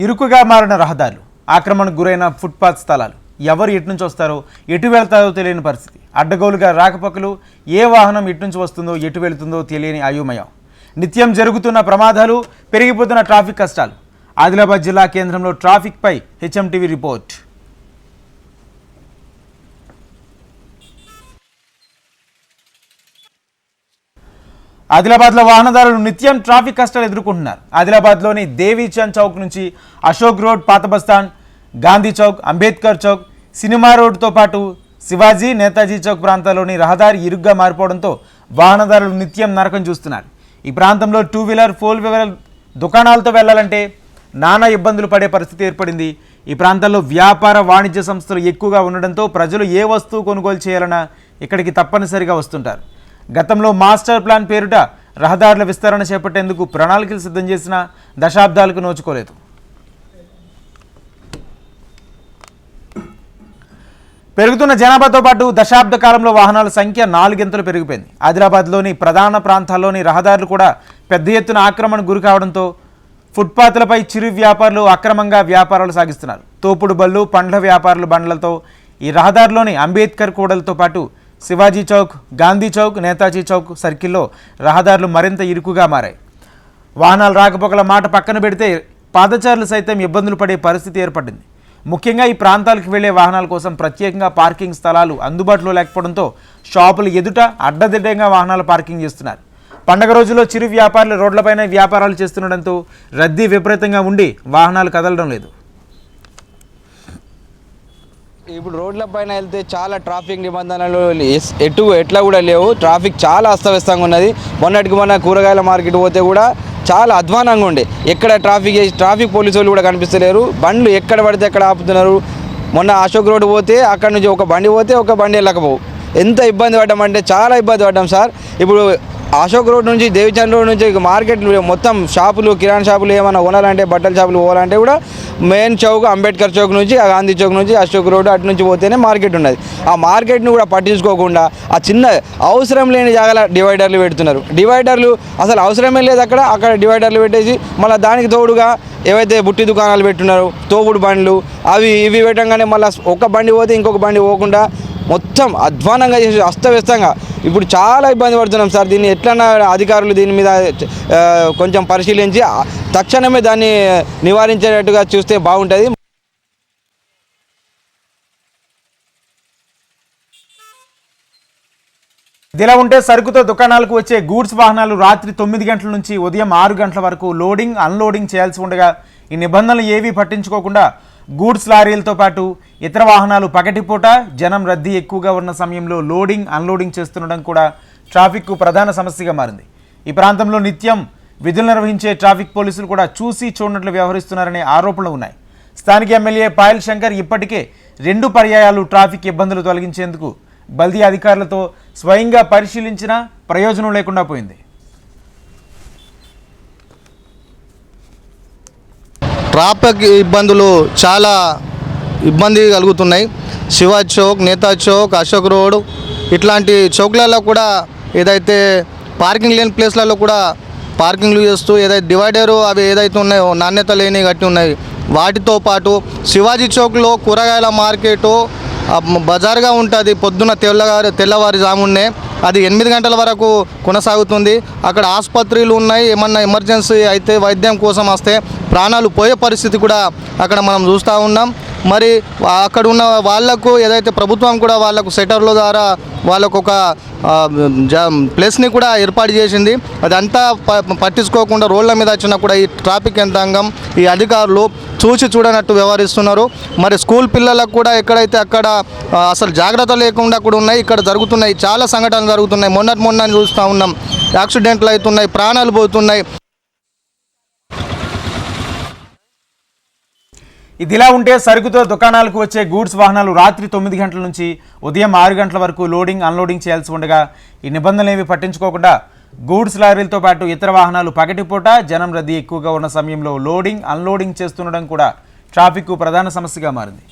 ఇరుకుగా మారిన రహదారులు, ఆక్రమణకు గురైన ఫుట్పాత్ స్థలాలు, ఎవరు ఎటు నుంచి వస్తారో ఎటు వెళ్తారో తెలియని పరిస్థితి, అడ్డగోలుగా రాకపోకలు, ఏ వాహనం ఎటు నుంచి వస్తుందో ఎటు వెళుతుందో తెలియని అయోమయం, నిత్యం జరుగుతున్న ప్రమాదాలు, పెరిగిపోతున్న ట్రాఫిక్ కష్టాలు. ఆదిలాబాద్ జిల్లా కేంద్రంలో ట్రాఫిక్పై హెచ్ఎంటీవీ రిపోర్ట్. ఆదిలాబాద్లో వాహనదారులు నిత్యం ట్రాఫిక్ కష్టాలు ఎదుర్కొంటున్నారు. ఆదిలాబాద్లోని దేవీచంద్ చౌక్ నుంచి అశోక్ రోడ్, పాత బస్టాండ్, గాంధీ చౌక్, అంబేద్కర్ చౌక్, సినిమా రోడ్తో పాటు శివాజీ, నేతాజీ చౌక్ ప్రాంతాల్లోని రహదారి ఇరుగ్గా మారిపోవడంతో వాహనదారులు నిత్యం నరకం చూస్తున్నారు. ఈ ప్రాంతంలో 2 వీలర్ 4 వీలర్ దుకాణాలతో వెళ్లాలంటే నానా ఇబ్బందులు పడే పరిస్థితి ఏర్పడింది. ఈ ప్రాంతాల్లో వ్యాపార వాణిజ్య సంస్థలు ఎక్కువగా ఉండడంతో ప్రజలు ఏ వస్తువు కొనుగోలు చేయాలన్నా ఇక్కడికి తప్పనిసరిగా వస్తుంటారు. గతంలో మాస్టర్ ప్లాన్ పేరుట రహదారుల విస్తరణ చేపట్టేందుకు ప్రణాళికలు సిద్ధం చేసిన దశాబ్దాలకు నోచుకోలేదు. పెరుగుతున్న జనాభాతో పాటు దశాబ్ద కాలంలో వాహనాల సంఖ్య 4 గంటలు పెరిగిపోయింది. ఆదిలాబాద్లోని ప్రధాన ప్రాంతాల్లోని రహదారులు కూడా పెద్ద ఎత్తున ఆక్రమణకు గురి కావడంతో ఫుట్పాత్లపై చిరు వ్యాపారులు అక్రమంగా వ్యాపారాలు సాగిస్తున్నారు. తోపుడు బళ్ళు, పండ్ల వ్యాపారుల బండ్లతో ఈ రహదారిలోని అంబేద్కర్ కూడలతో పాటు శివాజీ చౌక్, గాంధీ చౌక్, నేతాజీ చౌక్ సర్కిల్లో రహదారులు మరింత ఇరుకుగా మారాయి. వాహనాలు రాకపోకల మాట పక్కన పెడితే పాదచారులు సైతం ఇబ్బందులు పడే పరిస్థితి ఏర్పడింది. ముఖ్యంగా ఈ ప్రాంతాలకు వెళ్లే వాహనాల కోసం ప్రత్యేకంగా పార్కింగ్ స్థలాలు అందుబాటులో లేకపోవడంతో షాపులు ఎదుట అడ్డదిడ్డంగా వాహనాలు పార్కింగ్ చేస్తున్నారు. పండగ రోజుల్లో చిరు వ్యాపారులు రోడ్లపైన వ్యాపారాలు చేస్తుండడంతో రద్దీ విపరీతంగా ఉండి వాహనాలు కదలడం లేదు. ఇప్పుడు రోడ్ల పైన వెళ్తే చాలా ట్రాఫిక్ నిబంధనలు ఎట్లా కూడా లేవు. ట్రాఫిక్ చాలా అస్తవ్యస్తంగా ఉన్నది. మొన్నటికి మొన్న కూరగాయల మార్కెట్ పోతే కూడా చాలా అధ్వానంగా ఉండే. ఎక్కడ ట్రాఫిక్ పోలీసు వాళ్ళు కూడా కనిపిస్తలేరు. బండ్లు ఎక్కడ పడితే ఎక్కడ ఆపుతున్నారు. మొన్న అశోక్ రోడ్ పోతే అక్కడ నుంచి ఒక బండి పోతే ఒక బండి వెళ్ళకపోవు. ఎంత ఇబ్బంది పడ్డామంటే చాలా ఇబ్బంది పడ్డాం సార్. ఇప్పుడు అశోక్ రోడ్ నుంచి దేవిచంద్ రోడ్ నుంచి మార్కెట్ మొత్తం షాపులు, కిరాణా షాపులు ఏమైనా కొనాలంటే, బట్టల షాపులు పోవాలంటే కూడా మెయిన్ చౌక్, అంబేద్కర్ చౌక్ నుంచి, గాంధీ చౌక్ నుంచి, అశోక్ రోడ్ అటు నుంచి పోతేనే మార్కెట్ ఉన్నది. ఆ మార్కెట్ని కూడా పట్టించుకోకుండా ఆ చిన్న అవసరం లేని జాగాల డివైడర్లు పెడుతున్నారు. డివైడర్లు అసలు అవసరమే లేదు. అక్కడ డివైడర్లు పెట్టేసి మళ్ళీ దానికి తోడుగా ఏవైతే బుట్టి దుకాణాలు పెట్టున్నారు, తోపుడు బండ్లు, అవి ఇవి పెట్టంగానే మళ్ళీ ఒక బండి పోతే ఇంకొక బండి పోకుండా మొత్తం అధ్వానంగా చేసి అస్తవ్యస్తంగా ఇప్పుడు చాలా ఇబ్బంది పడుతున్నాం సార్. దీన్ని ఎట్లన్నా అధికారులు దీని మీద కొంచెం పరిశీలించి తక్షణమే దాన్ని నివారించేటట్టుగా చూస్తే బాగుంటుంది. ఇదిలా ఉంటే సరుకుతో దుకాణాలకు వచ్చే గూడ్స్ వాహనాలు రాత్రి 9 గంటల నుంచి ఉదయం 6 గంటల వరకు లోడింగ్, అన్లోడింగ్ చేయాల్సి ఉండగా ఈ నిబంధనలు ఏవీ పట్టించుకోకుండా గూడ్స్ లారీలతో పాటు ఇతర వాహనాలు పగటిపూట జనం రద్దీ ఎక్కువగా ఉన్న సమయంలో లోడింగ్, అన్లోడింగ్ చేస్తుండడం కూడా ట్రాఫిక్కు ప్రధాన సమస్యగా మారింది. ఈ ప్రాంతంలో నిత్యం విధులు నిర్వహించే ట్రాఫిక్ పోలీసులు కూడా చూసి చూడనట్లు వ్యవహరిస్తున్నారనే ఆరోపణలు ఉన్నాయి. స్థానిక ఎమ్మెల్యే పాయల్ శంకర్ ఇప్పటికే 2 పర్యాయాలు ట్రాఫిక్ ఇబ్బందులు తొలగించేందుకు బల్దీ అధికారులతో స్వయంగా పరిశీలించినా ప్రయోజనం లేకుండా పోయింది. ట్రాఫిక్ ఇబ్బందులు చాలా ఇబ్బంది కలుగుతున్నాయి. శివాజీ చౌక్, నేతాజీ చౌక్, అశోక్ రోడ్ ఇట్లాంటి చౌక్లలో కూడా ఏదైతే పార్కింగ్ లేని ప్లేస్లలో కూడా పార్కింగ్లు చేస్తూ ఏదైతే డివైడరు అవి ఏదైతే ఉన్నాయో నాణ్యత లేని గట్టి ఉన్నాయి. వాటితో పాటు శివాజీ చౌక్లో కూరగాయల మార్కెటు బజార్గా ఉంటుంది. పొద్దున్న తెల్లవారుజామునే అది 8 గంటల వరకు కొనసాగుతుంది. అక్కడ ఆసుపత్రులు ఉన్నాయి. ఏమన్నా ఎమర్జెన్సీ అయితే వైద్యం కోసం వస్తే ప్రాణాలు పోయే పరిస్థితి కూడా అక్కడ మనం చూస్తూ ఉన్నాం. మరి అక్కడ ఉన్న వాళ్లకు ఏదైతే ప్రభుత్వం కూడా వాళ్ళకు సెటర్ల ద్వారా వాళ్ళకు ఒక ప్లేస్ని కూడా ఏర్పాటు చేసింది. అదంతా పట్టించుకోకుండా రోడ్ల మీద వచ్చినా కూడా ఈ ట్రాఫిక్ యంత్రాంగం, ఈ అధికారులు చూసి చూడనట్టు వ్యవహరిస్తున్నారు. మరి స్కూల్ పిల్లలకు కూడా ఎక్కడైతే అక్కడ అసలు జాగ్రత్త లేకుండా కూడా ఉన్నాయి. ఇక్కడ జరుగుతున్నాయి, చాలా సంఘటనలు జరుగుతున్నాయి. మొన్న చూస్తూ ఉన్నాం, యాక్సిడెంట్లు అవుతున్నాయి, ప్రాణాలు పోతున్నాయి. ఇదిలా ఉంటే సరుకుతో దుకాణాలకు వచ్చే గూడ్స్ వాహనాలు రాత్రి 9 గంటల నుంచి ఉదయం 6 గంటల వరకు లోడింగ్, అన్లోడింగ్ చేయాల్సి ఉండగా ఈ నిబంధనలు ఏవి పట్టించుకోకుండా గూడ్స్ లారీలతో పాటు ఇతర వాహనాలు పగటిపూట జనం రద్దీ ఎక్కువగా ఉన్న సమయంలో లోడింగ్, అన్లోడింగ్ చేస్తుండడం కూడా ట్రాఫిక్కు ప్రధాన సమస్యగా మారింది.